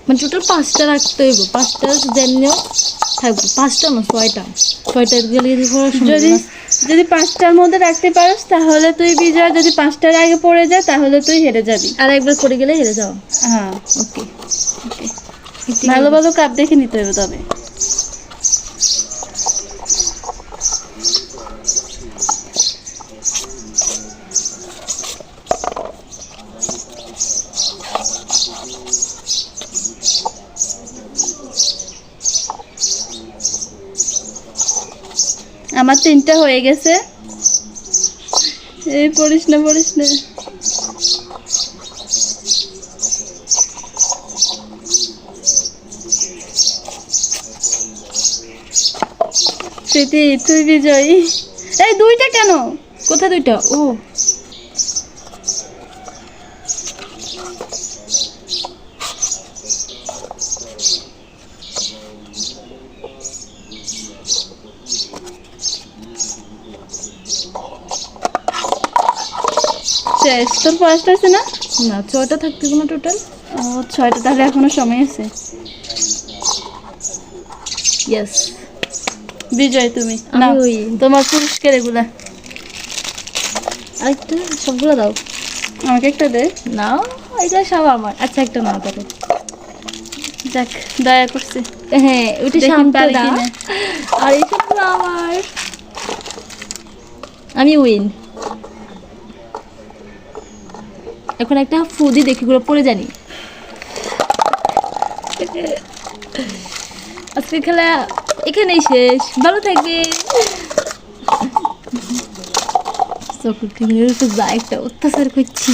মানে টোটাল 5টা রাখতে হইব, 5টা যেমনিও থাকবো, 5টা না 6টা, 6টা গেলে যদি যদি 5টার মধ্যে রাখতে পারোস তাহলে তুই বিজয়, যদি 5টার আগে পড়ে যায় তাহলে তুই হেরে যাবি। আর একবার পড়ে গেলে হেরে যাও। হ্যাঁ, ওকে ওকে, ভালো ভালো কাপ দেখে নিতে হবে তবে। আমার 3টা হয়ে গেছে। এই পড়িস না পড়িস না। স্মৃতি তুই বিজয়ী। এই 2টা কেন? কোথায় 2টা? ও শেষ, তোর ফার্স্ট আছে না? না 6টা থাকতে না টোটাল। ও 6টা, তাহলে এখনো সময় আছে। ইয়েস, বিজয় তুমি আমি নাও ওই তোমার পুরস্কার এগুলা। আরেকটা, সবগুলো দাও। আমাকে একটা দে। নাও, এগুলো সব আমার। আচ্ছা একটা নাও তাহলে। যাক, দয়া করছি। হ্যাঁ ওইটা দেখি শান্ত পারি না, কিনা। আর এই সবগুলো আমার। আমি উইন। এখন একটা ফুদি দেখি গুলো পড়ে জানি। আজকে খেলা এখানেই শেষ, ভালো থাকবে। চকলেট কিনে যা একটা অত্যাচার করছি।